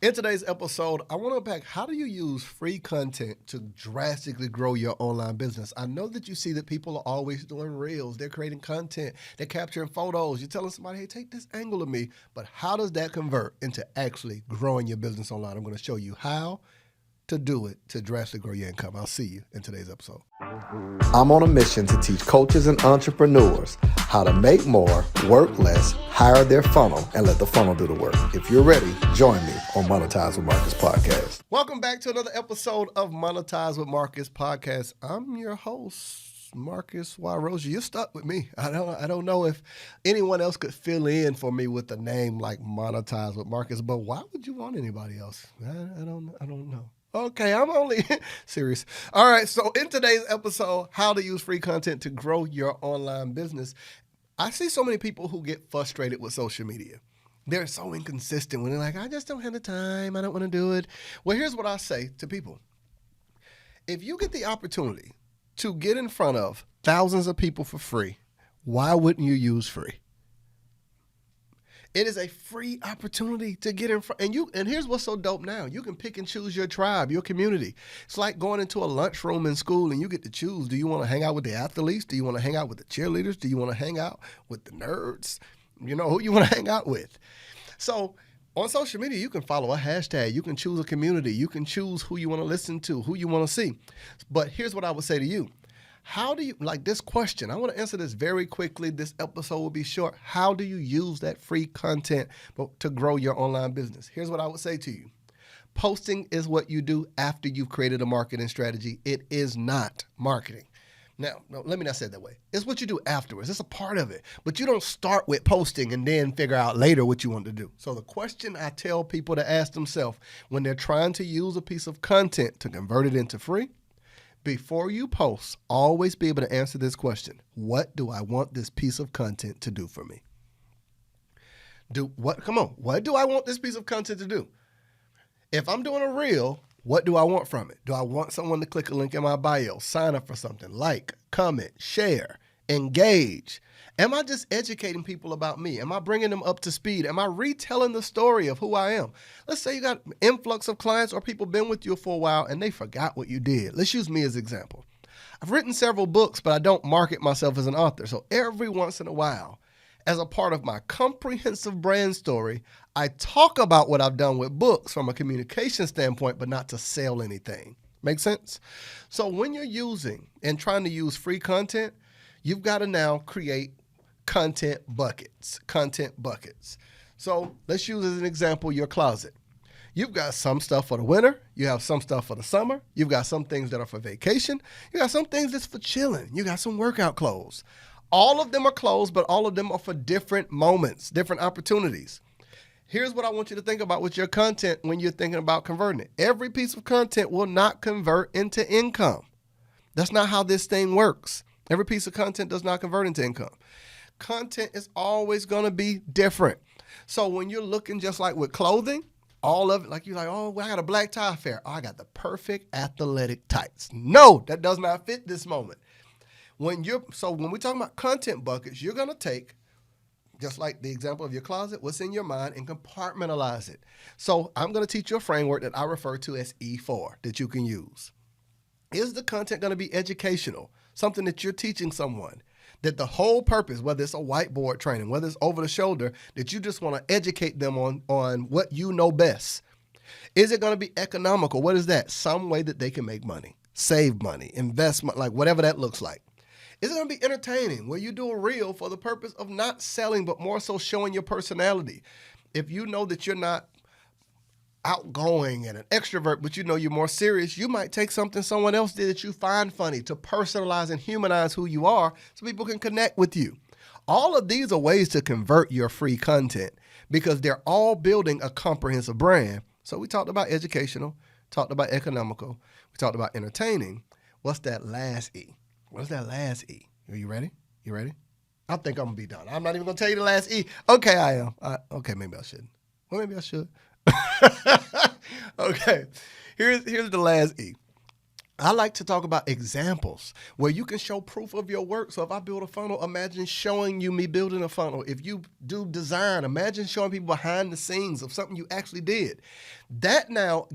In today's episode, I want to unpack how do you use free content to drastically grow your online business. I know that you see that people are always doing reels. They're creating content. They're capturing photos. You're telling somebody, hey, take this angle of me. But how does that convert into actually growing your business online? I'm going to show you how to do it to drastically grow your income. I'll see you in today's episode. I'm on a mission to teach coaches and entrepreneurs how to make more, work less, hire their funnel, and let the funnel do the work. If you're ready, join me on Monetize with Marcus podcast. Welcome back to another episode of Monetize with Marcus podcast. I'm your host, Marcus Y. Rozier. You're stuck with me. I don't know if anyone else could fill in for me with a name like Monetize with Marcus, but why would you want anybody else? I don't know. Okay, I'm only serious. All right, so in today's episode, how to use free content to grow your online business. I see so many people who get frustrated with social media. They're so inconsistent when they're like, I just don't have the time. I don't want to do it. Well, here's what I say to people. If you get the opportunity to get in front of thousands of people for free, why wouldn't you use free? It is a free opportunity to get in front. And here's what's so dope now. You can pick and choose your tribe, your community. It's like going into a lunchroom in school and you get to choose. Do you want to hang out with the athletes? Do you want to hang out with the cheerleaders? Do you want to hang out with the nerds? You know, who you want to hang out with. So on social media, you can follow a hashtag. You can choose a community. You can choose who you want to listen to, who you want to see. But here's what I would say to you. How do you, like this question, I want to answer this very quickly. This episode will be short. How do you use that free content to grow your online business? Here's what I would say to you. Posting is what you do after you've created a marketing strategy. It is not marketing. Now, no, let me not say it that way. It's what you do afterwards. It's a part of it. But you don't start with posting and then figure out later what you want to do. So the question I tell people to ask themselves when they're trying to use a piece of content to convert it into free, before you post, always be able to answer this question. What do I want this piece of content to do for me? What do I want this piece of content to do? If I'm doing a reel, what do I want from it? Do I want someone to click a link in my bio, sign up for something, like, comment, share, engage? Am I just educating people about me? Am I bringing them up to speed? Am I retelling the story of who I am? Let's say you got an influx of clients or people been with you for a while and they forgot what you did. Let's use me as an example. I've written several books, but I don't market myself as an author. So every once in a while, as a part of my comprehensive brand story, I talk about what I've done with books from a communication standpoint, but not to sell anything. Make sense? So when you're using and trying to use free content, you've got to now create content buckets. So let's use as an example your closet. You've got some stuff for the winter. You have some stuff for the summer. You've got some things that are for vacation. You got some things that's for chilling. You got some workout clothes. All of them are clothes, but all of them are for different moments, different opportunities. Here's what I want you to think about with your content when you're thinking about converting it. Every piece of content will not convert into income. That's not how this thing works. Every piece of content does not convert into income. Content is always going to be different. So when you're looking just like with clothing, all of it, like you're like, oh, I got a black tie affair. Oh, I got the perfect athletic tights. No, that does not fit this moment. When we're talking about content buckets, you're going to take, just like the example of your closet, what's in your mind and compartmentalize it. So I'm going to teach you a framework that I refer to as E4 that you can use. Is the content going to be educational? Something that you're teaching someone? That the whole purpose, whether it's a whiteboard training, whether it's over the shoulder, that you just want to educate them on what you know best. Is it going to be economical? What is that? Some way that they can make money, save money, investment, like whatever that looks like. Is it going to be entertaining, where you do a reel for the purpose of not selling, but more so showing your personality? If you know that you're not outgoing and an extrovert, but you know you're more serious, you might take something someone else did that you find funny to personalize and humanize who you are so people can connect with you. All of these are ways to convert your free content because they're all building a comprehensive brand. So we talked about educational, talked about economical, we talked about entertaining. What's that last E? What's that last E? Are you ready? You ready? I think I'm going to be done. I'm not even going to tell you the last E. Okay, I am. Okay, maybe I shouldn't. Well, maybe I should. Okay, here's the last E. I like to talk about examples where you can show proof of your work. So if I build a funnel, imagine showing you me building a funnel. If you do design, imagine showing people behind the scenes of something you actually did. That now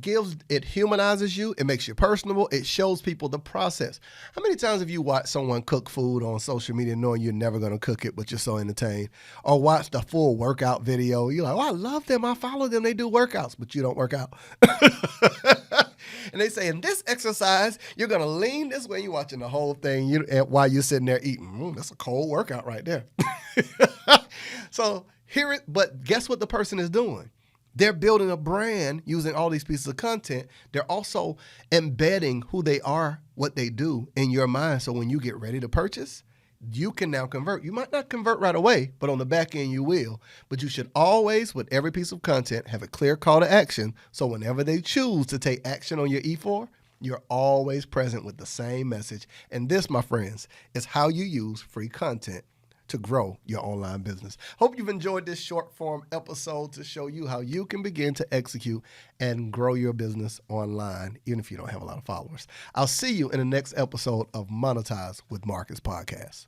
it humanizes you. It makes you personable. It shows people the process. How many times have you watched someone cook food on social media knowing you're never going to cook it, but you're so entertained? Or watched a full workout video. You're like, oh, I love them. I follow them. They do workouts, but you don't work out. And they say, in this exercise, you're going to lean this way. You're watching the whole thing while you're sitting there eating. That's a cold workout right there. So but guess what the person is doing? They're building a brand using all these pieces of content. They're also embedding who they are, what they do in your mind. So when you get ready to purchase, you can now convert. You might not convert right away, but on the back end you will. But you should always, with every piece of content, have a clear call to action. So whenever they choose to take action on your E4, you're always present with the same message. And this, my friends, is how you use free content to grow your online business. Hope you've enjoyed this short form episode to show you how you can begin to execute and grow your business online, even if you don't have a lot of followers. I'll see you in the next episode of Monetize with Marcus Podcast.